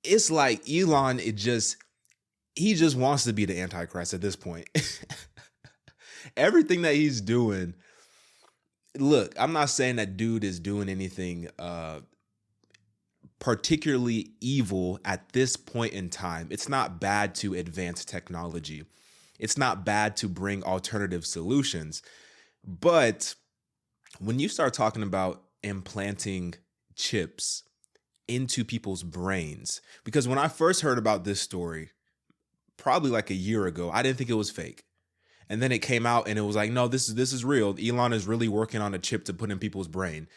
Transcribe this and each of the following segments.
it's like Elon, he just wants to be the Antichrist at this point. Everything that he's doing, look, I'm not saying that dude is doing anything particularly evil at this point in time. It's not bad to advance technology. It's not bad to bring alternative solutions. But when you start talking about implanting chips into people's brains, because when I first heard about this story, probably like a year ago, I didn't think it was fake. And then it came out and it was like, no, this is real. Elon is really working on a chip to put in people's brain.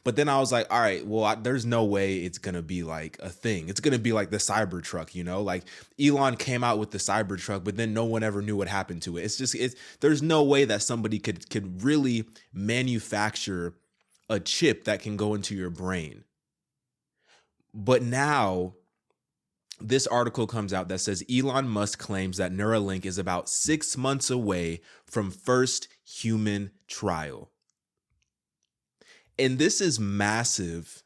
But then I was like, all right, well, there's no way it's going to be like a thing. It's going to be like the Cybertruck, like Elon came out with the Cybertruck, but then no one ever knew what happened to it. There's no way that somebody could really manufacture a chip that can go into your brain. But now this article comes out that says Elon Musk claims that Neuralink is about 6 months away from first human trial. And this is massive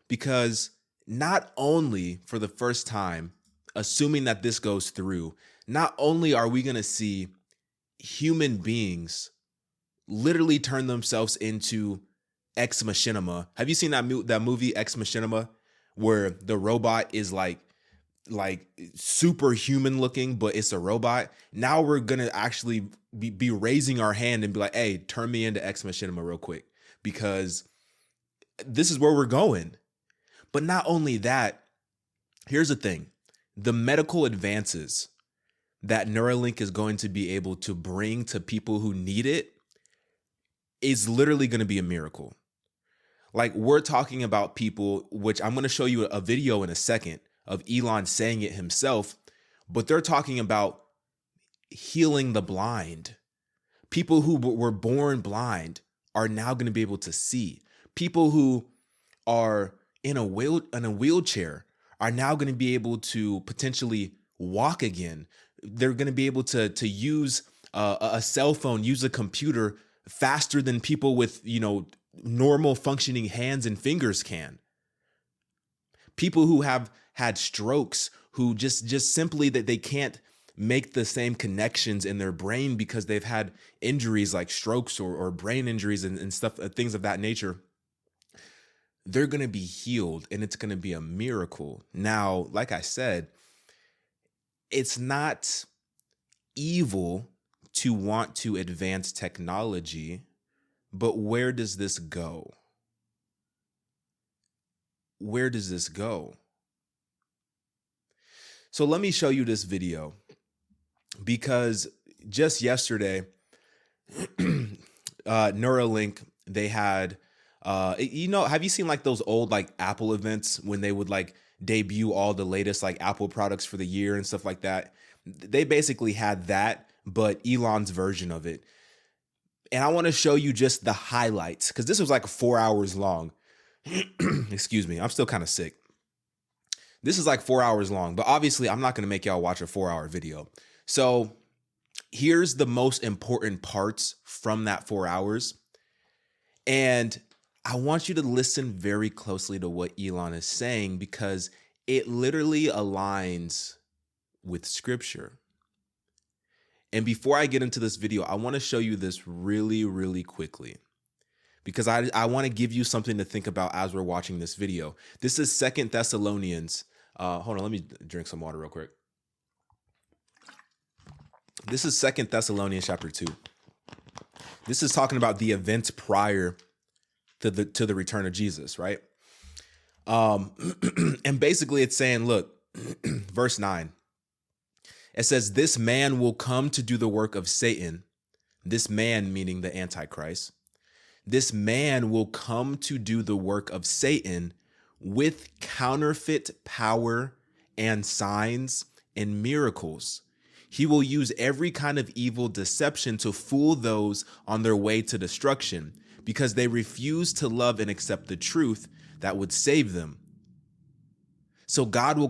because not only for the first time, assuming that this goes through, not only are we going to see human beings literally turn themselves into Ex Machinima. Have you seen that movie Ex Machinima, where the robot is like superhuman looking, but it's a robot? Now we're gonna actually be raising our hand and be like, hey, turn me into Ex Machinima real quick, because this is where we're going. But not only that, here's the thing. The medical advances that Neuralink is going to be able to bring to people who need it is literally going to be a miracle. Like, we're talking about people, which I'm going to show you a video in a second of Elon saying it himself, but they're talking about healing the blind. People who were born blind are now going to be able to see. People who are in a wheelchair are now going to be able to potentially walk again. They're going to be able to use a cell phone, use a computer faster than people with, normal functioning hands and fingers can. People who have had strokes, who just simply that they can't make the same connections in their brain because they've had injuries like strokes or brain injuries and stuff, things of that nature. They're going to be healed, and it's going to be a miracle. Now, like I said, it's not evil to want to advance technology, but where does this go? Where does this go? So let me show you this video, because just yesterday, Neuralink, they had, have you seen like those old like Apple events when they would like debut all the latest like Apple products for the year and stuff like that? They basically had that, but Elon's version of it. And I want to show you just the highlights, because this was like 4 hours long. Excuse me, I'm still kind of sick. This is like 4 hours long, but obviously I'm not going to make y'all watch a 4-hour video. So here's the most important parts from that 4 hours. And I want you to listen very closely to what Elon is saying, because it literally aligns with scripture. And before I get into this video, I want to show you this really, really quickly, because I want to give you something to think about as we're watching this video. This is 2 Thessalonians. Hold on, let me drink some water real quick. This is 2 Thessalonians chapter 2. This is talking about the events prior to the return of Jesus, right? And basically it's saying, look, verse 9. It says, this man will come to do the work of Satan. This man meaning the Antichrist. This man will come to do the work of Satan with counterfeit power and signs and miracles. He will use every kind of evil deception to fool those on their way to destruction, because they refuse to love and accept the truth that would save them. So God will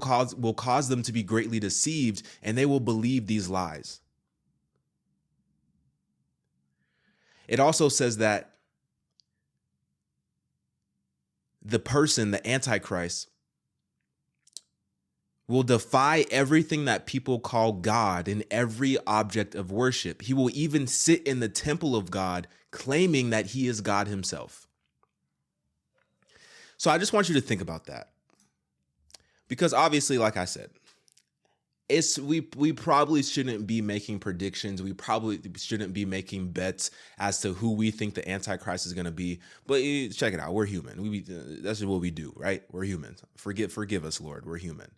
cause them to be greatly deceived, and they will believe these lies. It also says that the person, the Antichrist, will defy everything that people call God and every object of worship. He will even sit in the temple of God, claiming that he is God himself. So I just want you to think about that. Because obviously, like I said, we probably shouldn't be making predictions. We probably shouldn't be making bets as to who we think the Antichrist is going to be. But check it out. We're human. That's just what we do, right? We're humans. Forgive us, Lord. We're human.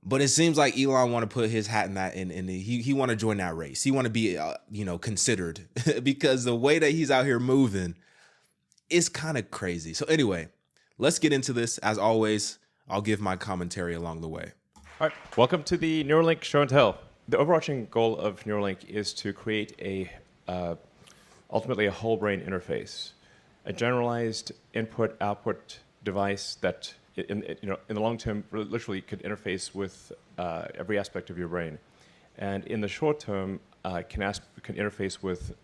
But it seems like Elon want to put his hat in that, and he want to join that race. He want to be, considered because the way that he's out here moving is kind of crazy. So anyway, let's get into this. As always, I'll give my commentary along the way. All right, welcome to the Neuralink Show and Tell. The overarching goal of Neuralink is to create ultimately a whole brain interface, a generalized input-output device that, in the long term, literally could interface with every aspect of your brain, and in the short term, can interface with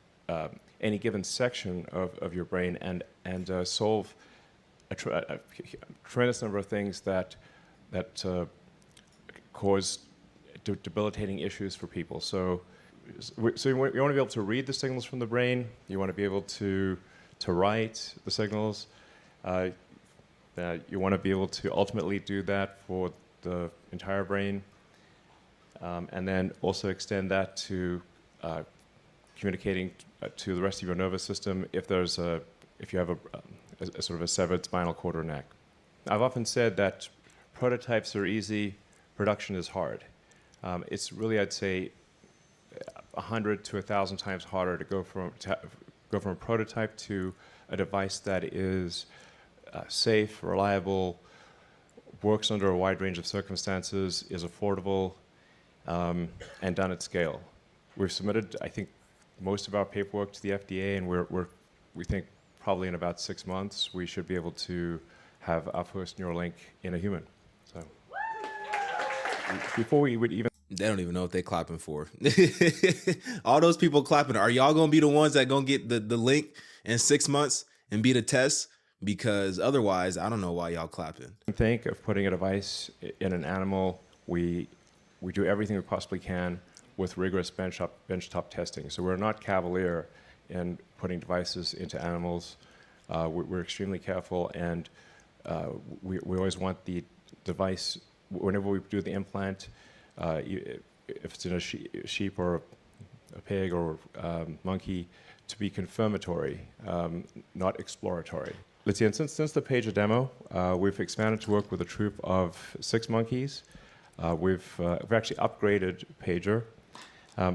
any given section of your brain and solve a tremendous number of things that cause debilitating issues for people. So you want to be able to read the signals from the brain. You want to be able to write the signals. You want to be able to ultimately do that for the entire brain, and then also extend that to communicating to the rest of your nervous system if you have a sort of a severed spinal cord or neck. I've often said that prototypes are easy. Production is hard. It's really, I'd say, 100 to 1,000 times harder to go from a prototype to a device that is safe, reliable, works under a wide range of circumstances, is affordable, and done at scale. We've submitted, I think, most of our paperwork to the FDA, and we think probably in about 6 months we should be able to have our first Neuralink in a human. So. Before we would even... They don't even know what they're clapping for. All those people clapping, are y'all going to be the ones that going to get the link in 6 months and be the test? Because otherwise, I don't know why y'all clapping. Think of putting a device in an animal. We do everything we possibly can with rigorous benchtop testing. So we're not cavalier in putting devices into animals. We're extremely careful, and we always want the device, whenever we do the implant, if it's in a sheep or a pig or monkey, to be confirmatory, not exploratory. Let's see, and since the Pager demo, we've expanded to work with a troop of 6 monkeys. We've actually upgraded Pager.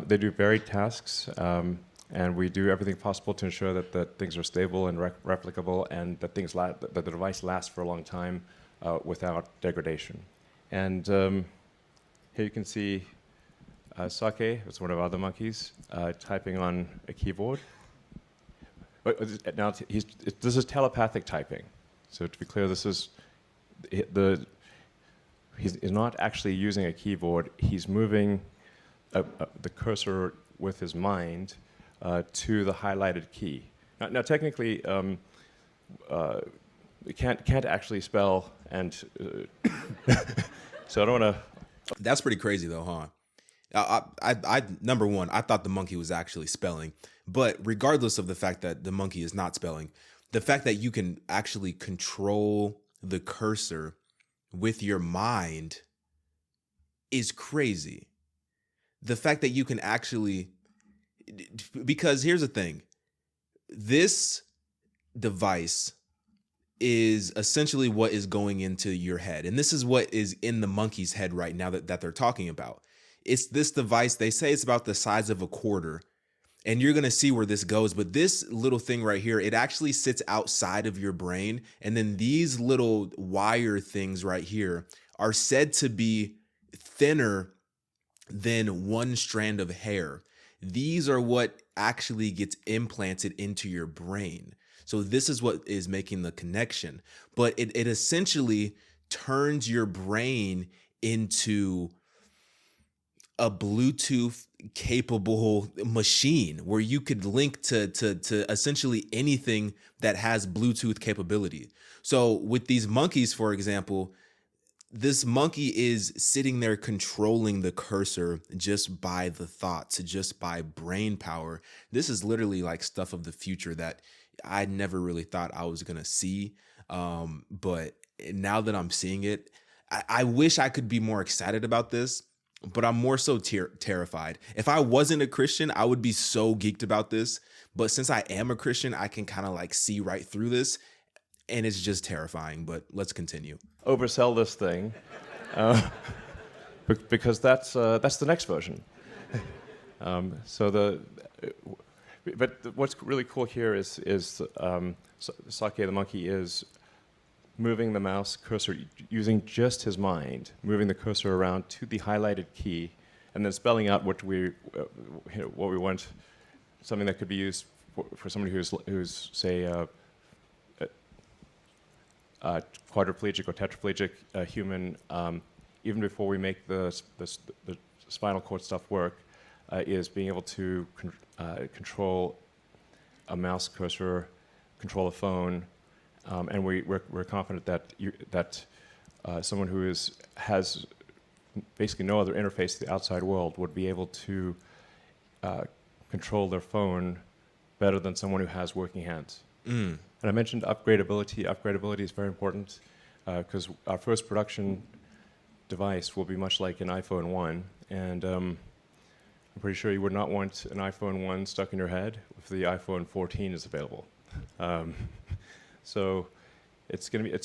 They do varied tasks, and we do everything possible to ensure that things are stable and replicable, and that that the device lasts for a long time without degradation. And here you can see Sake, it's one of our other monkeys, typing on a keyboard. Now, this is telepathic typing. So to be clear, he's not actually using a keyboard. He's moving the cursor with his mind to the highlighted key. Now technically, you can't actually spell, and so I don't want to. That's pretty crazy, though, huh? I number one, I thought the monkey was actually spelling, but regardless of the fact that the monkey is not spelling, the fact that you can actually control the cursor with your mind is crazy. The fact that you can actually, because here's the thing, this device is essentially what is going into your head. And this is what is in the monkey's head right now that they're talking about. It's this device, they say it's about the size of a quarter, and you're going to see where this goes. But this little thing right here, it actually sits outside of your brain. And then these little wire things right here are said to be thinner than one strand of hair. These are what actually gets implanted into your brain. So this is what is making the connection. But it essentially turns your brain into a Bluetooth capable machine where you could link to essentially anything that has Bluetooth capability. So with these monkeys, for example, this monkey is sitting there controlling the cursor just by the thoughts, just by brain power. This is literally like stuff of the future that I never really thought I was gonna see. But now that I'm seeing it, I wish I could be more excited about this, but I'm more so terrified. If I wasn't a Christian, I would be so geeked about this. But since I am a Christian, I can kind of like see right through this, and it's just terrifying. But let's continue. Oversell this thing, because that's the next version. But what's really cool here is Sake the monkey is moving the mouse cursor using just his mind, moving the cursor around to the highlighted key, and then spelling out what we want, something that could be used for somebody who's say quadriplegic or tetraplegic human, even before we make the spinal cord stuff work, is being able to control a mouse cursor, control a phone, and we're confident that someone who has basically no other interface to the outside world would be able to control their phone better than someone who has working hands. And I mentioned upgradability. Upgradability is very important because our first production device will be much like an iPhone 1, and I'm pretty sure you would not want an iPhone 1 stuck in your head if the iPhone 14 is available. So it's going to be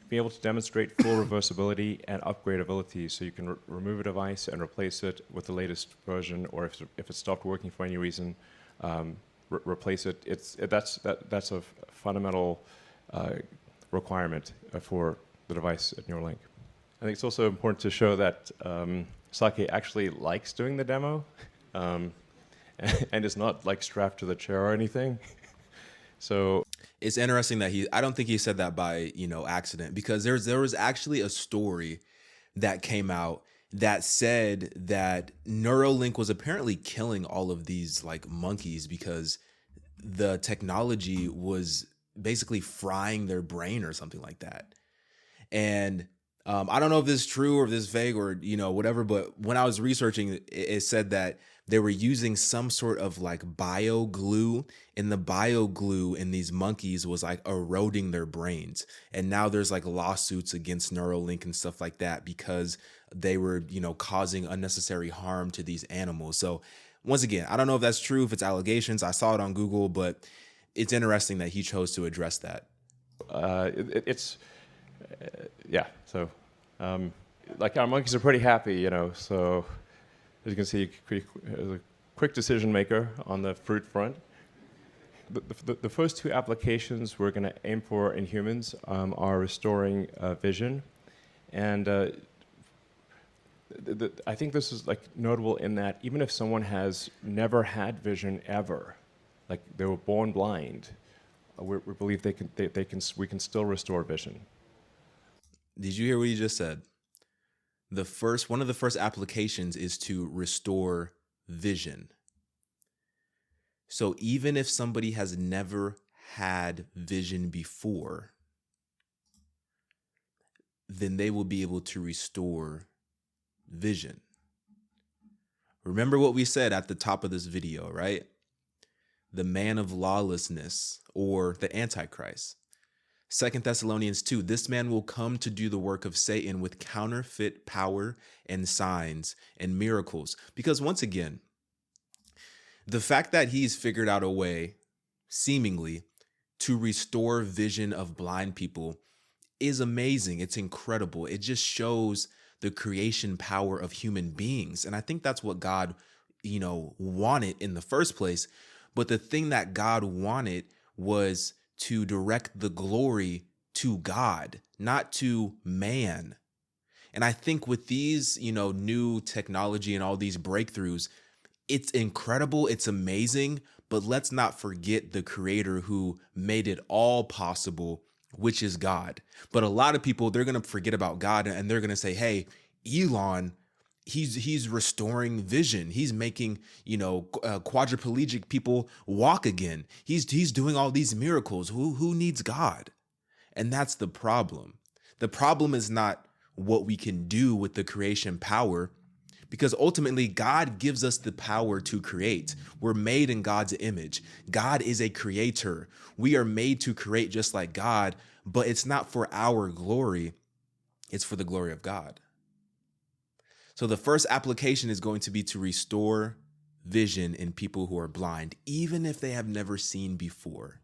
being able to demonstrate full reversibility and upgradability, so you can remove a device and replace it with the latest version, or if it stopped working for any reason, replace it. That's a fundamental requirement for the device at Neuralink. I think it's also important to show that Sake actually likes doing the demo, and is not like strapped to the chair or anything. So it's interesting that I don't think he said that by, accident, because there was actually a story that came out that said that Neuralink was apparently killing all of these like monkeys because the technology was basically frying their brain or something like that. And I don't know if this is true or if this is fake or, whatever, but when I was researching, it said that they were using some sort of like bio glue, and the bio glue in these monkeys was like eroding their brains. And now there's like lawsuits against Neuralink and stuff like that because they were, causing unnecessary harm to these animals. So once again, I don't know if that's true, if it's allegations. I saw it on Google, but it's interesting that he chose to address that. Yeah, so like our monkeys are pretty happy, so as you can see, a quick decision maker on the fruit front. The first two applications we're going to aim for in humans are restoring vision, and I think this is like notable in that even if someone has never had vision ever, like they were born blind, we believe we can still restore vision. Did you hear what he just said? One of the first applications is to restore vision. So even if somebody has never had vision before, then they will be able to restore vision. Remember what we said at the top of this video, right? The man of lawlessness, or the Antichrist. 2 Thessalonians 2, this man will come to do the work of Satan with counterfeit power and signs and miracles. Because once again, the fact that he's figured out a way, seemingly, to restore vision of blind people is amazing. It's incredible. It just shows the creation power of human beings. And I think that's what God, wanted in the first place. But the thing that God wanted was to direct the glory to God, not to man. And I think with these, new technology and all these breakthroughs, it's incredible, it's amazing, but let's not forget the creator who made it all possible, which is God. But a lot of people, they're going to forget about God and they're going to say, hey, Elon, he's restoring vision. He's making, quadriplegic people walk again. He's doing all these miracles. Who needs God? And that's the problem. The problem is not what we can do with the creation power, because ultimately God gives us the power to create. We're made in God's image. God is a creator. We are made to create just like God, but it's not for our glory. It's for the glory of God. So the first application is going to be to restore vision in people who are blind, even if they have never seen before.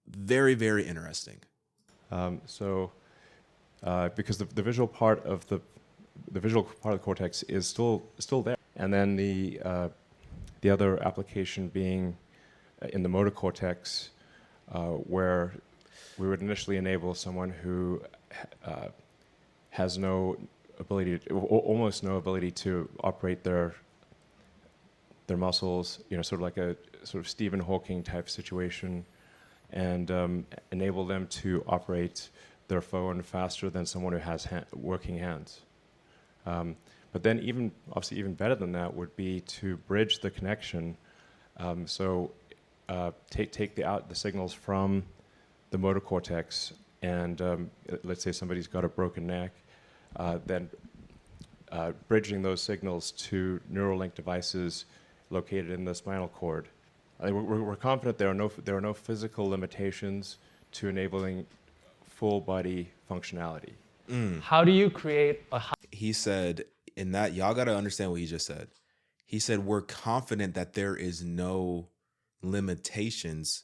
Very, very interesting. Because the visual part of the cortex is still there, and then the other application being in the motor cortex, where we would initially enable someone who has no ability, almost no ability to operate their muscles, sort of like a sort of Stephen Hawking type situation, and enable them to operate their phone faster than someone who has working hands. But then even better than that would be to bridge the connection. Take the signals from the motor cortex, and let's say somebody's got a broken neck, then bridging those signals to Neuralink devices located in the spinal cord. We're confident there are no physical limitations to enabling full body functionality. How do you create a He said, in that, y'all got to understand what he just said. He said, we're confident that there is no limitations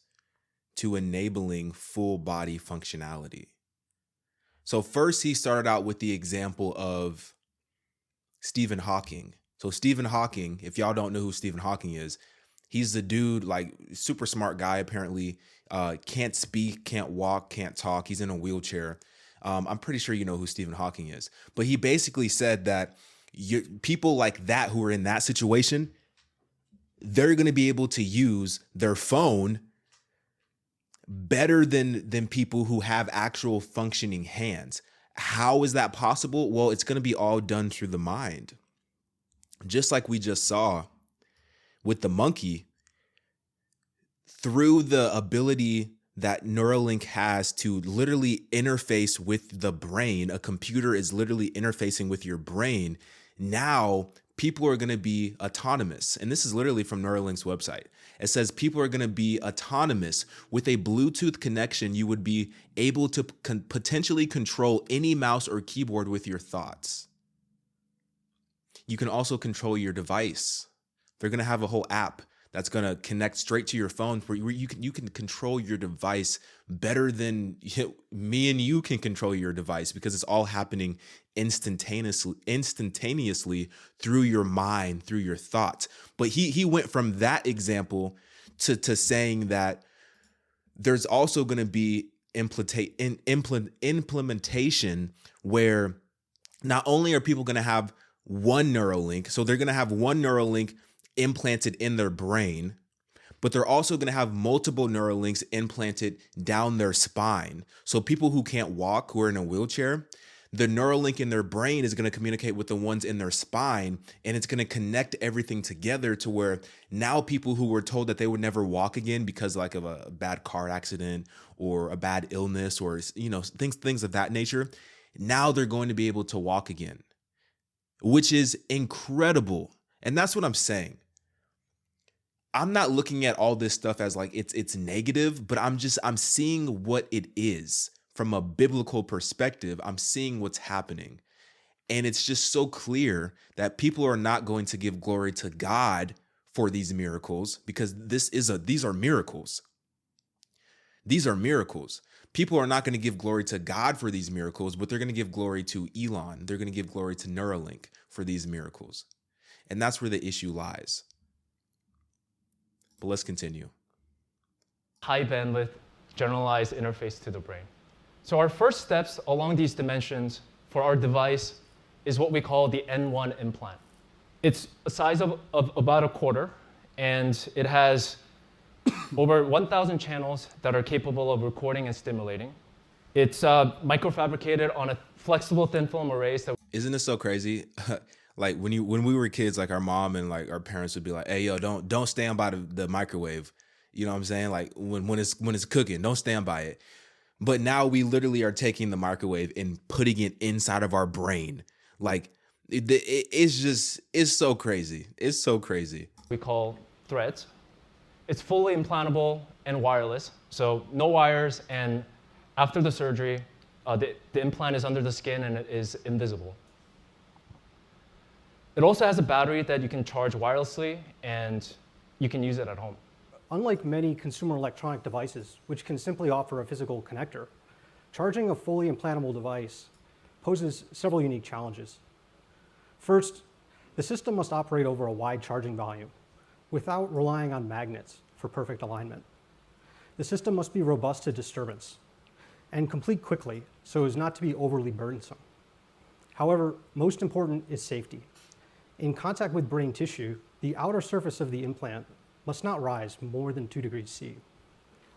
to enabling full body functionality. So first he started out with the example of Stephen Hawking. So Stephen Hawking, if y'all don't know who Stephen Hawking is, he's the dude, like super smart guy, apparently, can't speak, can't walk, can't talk. He's in a wheelchair. I'm pretty sure you know who Stephen Hawking is. But he basically said that people like that who are in that situation, they're going to be able to use their phone better than people who have actual functioning hands. How is that possible? Well, it's going to be all done through the mind. Just like we just saw with the monkey, through the ability that Neuralink has to literally interface with the brain. A computer is literally interfacing with your brain. Now people are going to be autonomous. And this is literally from Neuralink's website. It says people are going to be autonomous. With a Bluetooth connection, you would be able to potentially control any mouse or keyboard with your thoughts. You can also control your device. They're going to have a whole app that's going to connect straight to your phone where you can control your device better than me and you can control your device, because it's all happening instantaneously through your mind, through your thoughts. But he went from that example to saying that there's also going to be implementation where not only are people going to have one Neuralink, so they're going to have one Neuralink implanted in their brain, but they're also going to have multiple Neuralinks implanted down their spine. So people who can't walk, who are in a wheelchair, the Neuralink in their brain is going to communicate with the ones in their spine, and it's going to connect everything together to where now people who were told that they would never walk again because like of a bad car accident or a bad illness or things of that nature, now they're going to be able to walk again, which is incredible. And that's what I'm saying. I'm not looking at all this stuff as like it's negative, but I'm seeing what it is from a biblical perspective. I'm seeing what's happening. And it's just so clear that people are not going to give glory to God for these miracles, because these are miracles. These are miracles. People are not going to give glory to God for these miracles, but they're going to give glory to Elon. They're going to give glory to Neuralink for these miracles. And that's where the issue lies. But let's continue. high bandwidth, generalized interface to the brain? So our first steps along these dimensions for our device is what we call the N1 implant. It's a size of about a quarter, and it has over 1,000 channels that are capable of recording and stimulating. It's microfabricated on a flexible thin film arrays. Isn't this so crazy? Like when we were kids, like our mom and like our parents would be like, "Hey, yo, don't stand by the microwave." You know what I'm saying? Like when it's cooking, don't stand by it. But now we literally are taking the microwave and putting it inside of our brain. Like it's so crazy. It's so crazy. We call threads. It's fully implantable and wireless, so no wires, and after the surgery, the implant is under the skin and it is invisible. It also has a battery that you can charge wirelessly, and you can use it at home. Unlike many consumer electronic devices, which can simply offer a physical connector, charging a fully implantable device poses several unique challenges. First, the system must operate over a wide charging volume without relying on magnets for perfect alignment. The system must be robust to disturbance and complete quickly so as not to be overly burdensome. However, most important is safety. In contact with brain tissue, the outer surface of the implant must not rise more than 2 degrees C.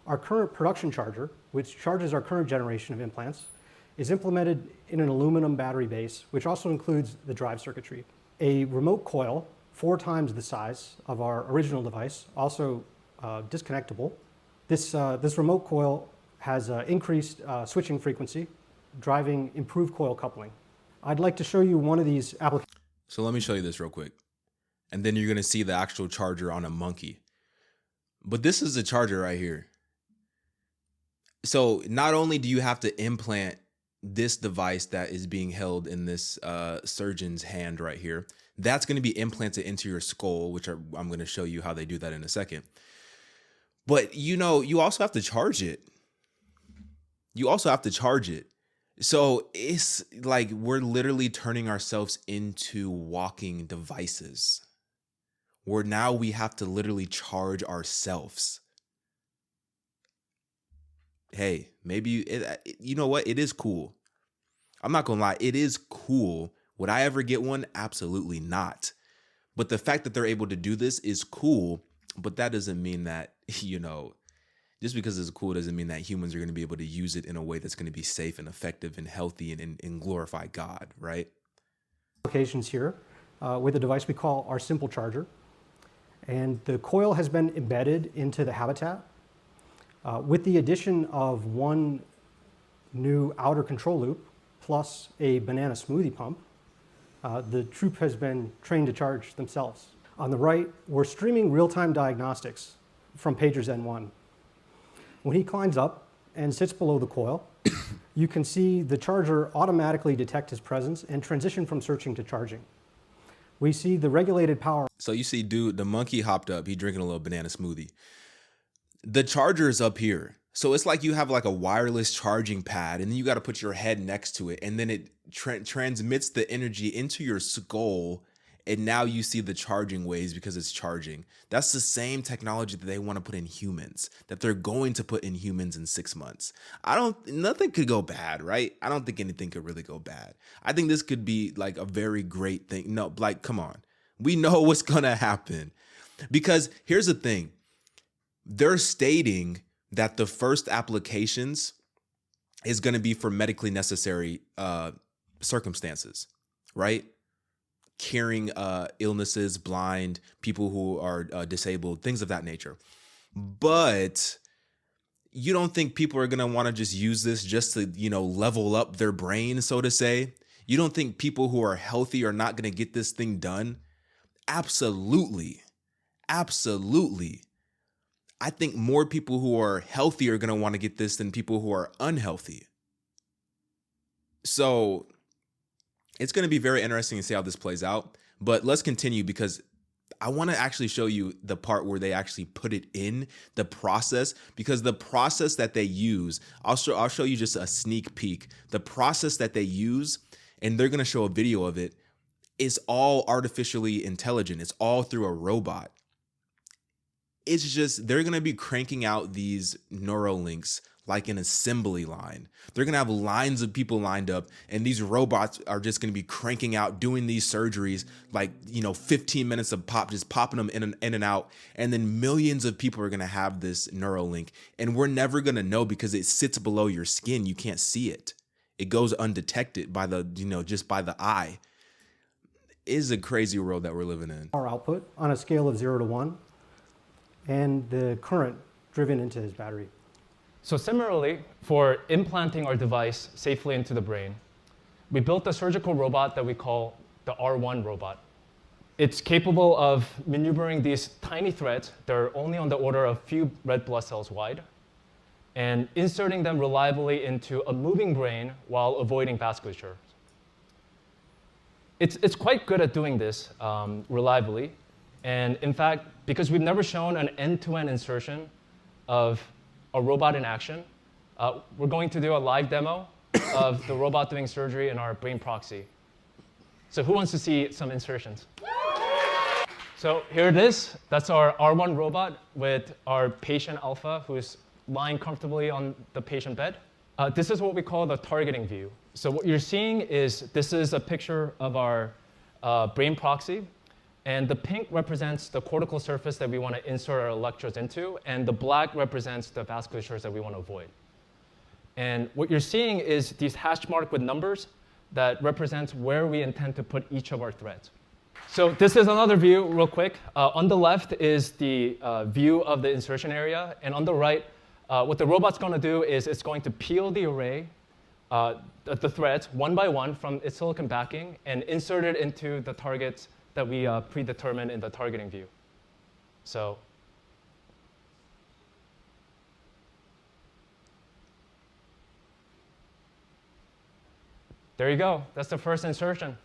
Our current production charger, which charges our current generation of implants, is implemented in an aluminum battery base, which also includes the drive circuitry. A remote coil, 4 times the size of our original device, also disconnectable. This remote coil has increased switching frequency, driving improved coil coupling. I'd like to show you one of these applications. So let me show you this real quick. And then you're going to see the actual charger on a monkey. But this is the charger right here. So not only do you have to implant this device that is being held in this surgeon's hand right here, that's going to be implanted into your skull, which I'm going to show you how they do that in a second. But you know, you also have to charge it. You also have to charge it. So it's like we're literally turning ourselves into walking devices, where now we have to literally charge ourselves. Hey, maybe you know what? It is cool. I'm not gonna lie, it is cool. Would I ever get one? Absolutely not. But the fact that they're able to do this is cool, but that doesn't mean that, you know, just because it's cool doesn't mean that humans are going to be able to use it in a way that's going to be safe and effective and healthy and glorify God, right? Applications here with a device we call our simple charger. And the coil has been embedded into the habitat. With the addition of one new outer control loop plus a banana smoothie pump, the troop has been trained to charge themselves. On the right, we're streaming real-time diagnostics from Pager's N1. When he climbs up and sits below the coil, you can see the charger automatically detect his presence and transition from searching to charging. We see the regulated power. So you see, dude, the monkey hopped up. He drinking a little banana smoothie. The charger is up here. So it's like you have like a wireless charging pad, and then you got to put your head next to it, and then it transmits the energy into your skull, and now you see the charging waves because it's charging. That's the same technology that they want to put in humans, that they're going to put in humans in 6 months. Nothing could go bad, right? I don't think anything could really go bad. I think this could be like a very great thing. No, like, come on. We know what's going to happen. Because here's the thing. They're stating that the first applications is going to be for medically necessary circumstances, right? Curing illnesses, blind, people who are disabled, things of that nature. But you don't think people are going to want to just use this just to, you know, level up their brain, so to say? You don't think people who are healthy are not going to get this thing done? Absolutely. Absolutely. I think more people who are healthy are going to want to get this than people who are unhealthy. So it's going to be very interesting to see how this plays out. But let's continue, because I want to actually show you the part where they actually put it in the process, because the process that they use, I'll show you just a sneak peek. The process that they use, and they're going to show a video of it, is all artificially intelligent. It's all through a robot. It's just, they're going to be cranking out these Neuralinks like an assembly line. They're going to have lines of people lined up, and these robots are just going to be cranking out, doing these surgeries, like, you know, 15 minutes of just popping them in and out. And then millions of people are going to have this Neuralink, and we're never going to know because it sits below your skin. You can't see it. It goes undetected by the, you know, just by the eye. It is a crazy world that we're living in. Our output on a scale of 0 to 1. and the current driven into his battery. So similarly, for implanting our device safely into the brain, we built a surgical robot that we call the R1 robot. It's capable of maneuvering these tiny threads that are only on the order of few red blood cells wide, and inserting them reliably into a moving brain while avoiding vasculature. It's quite good at doing this reliably. And in fact, because we've never shown an end-to-end insertion of a robot in action, we're going to do a live demo of the robot doing surgery in our brain proxy. So who wants to see some insertions? So here it is. That's our R1 robot with our patient alpha, who's lying comfortably on the patient bed. This is what we call the targeting view. So what you're seeing is this is a picture of our brain proxy. And the pink represents the cortical surface that we want to insert our electrodes into, and the black represents the vasculatures that we want to avoid. And what you're seeing is these hash marked with numbers that represents where we intend to put each of our threads. So this is another view real quick. On the left is the view of the insertion area, and on the right, what the robot's going to do is it's going to peel the array, the threads one by one from its silicon backing and insert it into the targets that we predetermine in the targeting view. So there you go. That's the first insertion.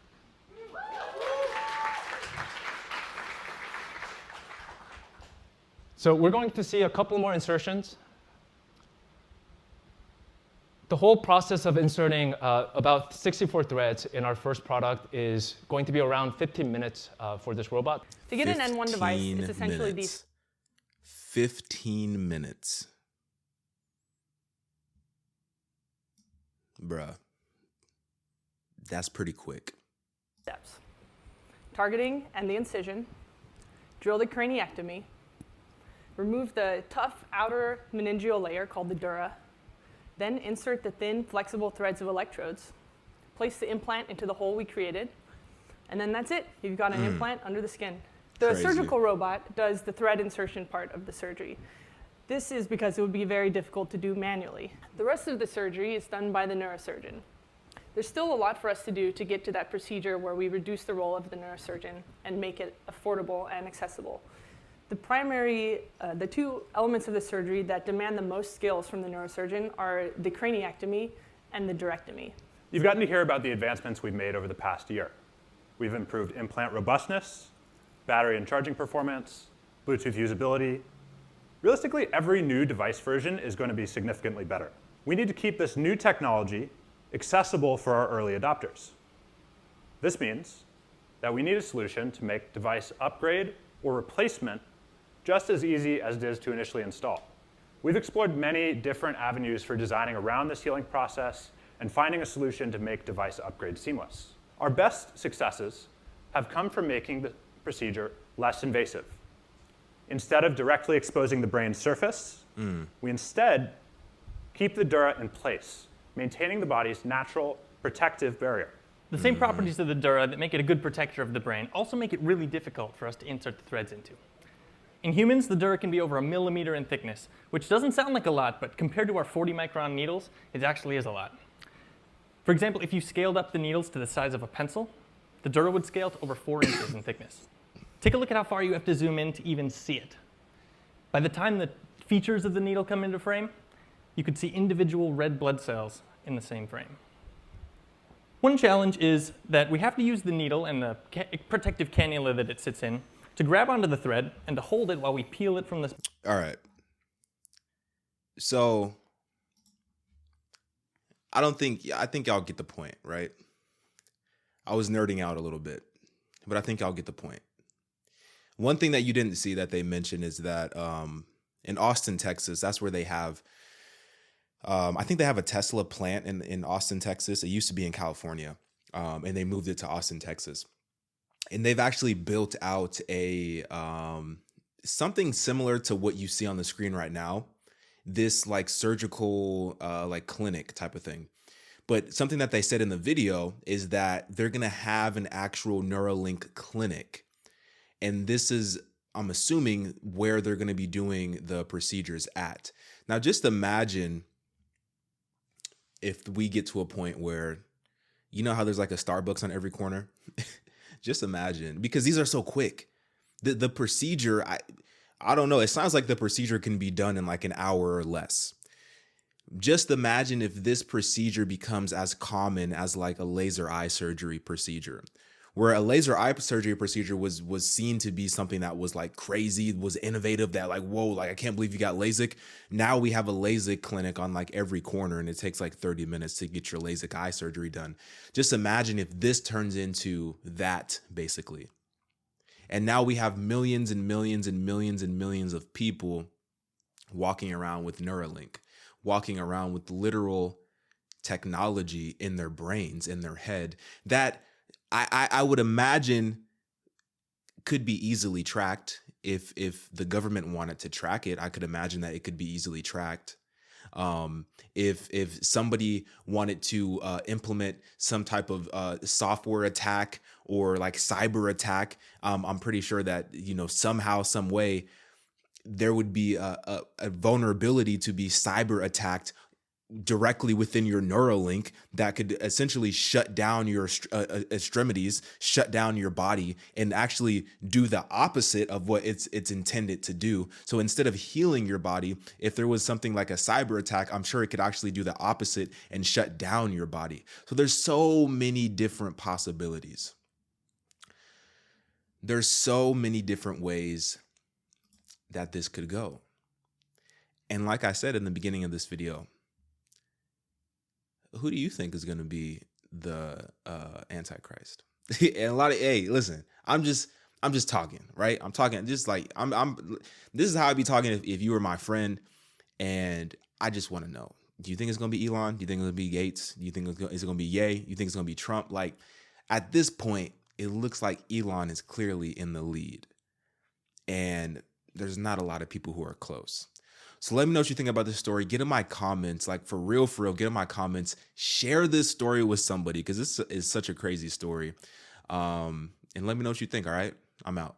So we're going to see a couple more insertions. The whole process of inserting about 64 threads in our first product is going to be around 15 minutes for this robot. To get an N1 device, it's essentially these 15 minutes. Bruh. That's pretty quick. steps. Targeting and the incision, drill the craniectomy, remove the tough outer meningeal layer called the dura, then insert the thin, flexible threads of electrodes, place the implant into the hole we created, and then that's it. You've got an implant under the skin. The Crazy. surgical robot does the thread insertion part of the surgery. This is because it would be very difficult to do manually. The rest of the surgery is done by the neurosurgeon. There's still a lot for us to do to get to that procedure where we reduce the role of the neurosurgeon and make it affordable and accessible. The two elements of the surgery that demand the most skills from the neurosurgeon are the craniectomy and the durectomy. You've gotten to hear about the advancements we've made over the past year. We've improved implant robustness, battery and charging performance, Bluetooth usability. Realistically, every new device version is going to be significantly better. We need to keep this new technology accessible for our early adopters. This means that we need a solution to make device upgrade or replacement just as easy as it is to initially install. We've explored many different avenues for designing around this healing process and finding a solution to make device upgrade seamless. Our best successes have come from making the procedure less invasive. Instead of directly exposing the brain's surface, we instead keep the dura in place, maintaining the body's natural protective barrier. The same properties of the dura that make it a good protector of the brain also make it really difficult for us to insert the threads into. In humans, the dura can be over 1 millimeter in thickness, which doesn't sound like a lot, but compared to our 40-micron needles, it actually is a lot. For example, if you scaled up the needles to the size of a pencil, the dura would scale to over 4 inches in thickness. Take a look at how far you have to zoom in to even see it. By the time the features of the needle come into frame, you could see individual red blood cells in the same frame. One challenge is that we have to use the needle and the protective cannula that it sits in to grab onto the thread and to hold it while we peel it from the... All right. So I think y'all get the point, right? I was nerding out a little bit, but I think y'all get the point. One thing that you didn't see that they mentioned is that in Austin, Texas, that's where they have, I think they have a Tesla plant in Austin, Texas. It used to be in California, and they moved it to Austin, Texas. And they've actually built out a something similar to what you see on the screen right now, this like surgical like clinic type of thing. But something that they said in the video is that they're going to have an actual Neuralink clinic. And this is I'm assuming where they're going to be doing the procedures at. Now, just imagine if we get to a point where, you know how there's like a Starbucks on every corner? Just imagine, because these are so quick. The procedure, I don't know. It sounds like the procedure can be done in like an hour or less. Just imagine if this procedure becomes as common as like a laser eye surgery procedure, where a laser eye surgery procedure was seen to be something that was like crazy, was innovative, that like, whoa, like I can't believe you got LASIK. Now we have a LASIK clinic on like every corner, and it takes like 30 minutes to get your LASIK eye surgery done. Just imagine if this turns into that, basically. And now we have millions and millions and millions and millions of people walking around with Neuralink, walking around with literal technology in their brains, in their head, that I would imagine could be easily tracked. If the government wanted to track it, I could imagine that it could be easily tracked. If somebody wanted to implement some type of software attack or like cyber attack, I'm pretty sure that, you know, somehow, some way, there would be a vulnerability to be cyber attacked directly within your Neuralink that could essentially shut down your extremities, shut down your body, and actually do the opposite of what it's intended to do. So instead of healing your body, if there was something like a cyber attack, I'm sure it could actually do the opposite and shut down your body. So there's so many different possibilities. There's so many different ways that this could go. And like I said in the beginning of this video, who do you think is going to be the Antichrist? And a lot of, hey, listen, I'm just talking, right? I'm talking just like, this is how I'd be talking if you were my friend, and I just want to know, do you think it's going to be Elon? Do you think it's going to be Gates? Do you think it's going to be Ye? You think it's going to be Trump? Like, at this point, it looks like Elon is clearly in the lead, and there's not a lot of people who are close. So let me know what you think about this story. Get in my comments, like for real, get in my comments. Share this story with somebody, because this is such a crazy story. And let me know what you think, all right? I'm out.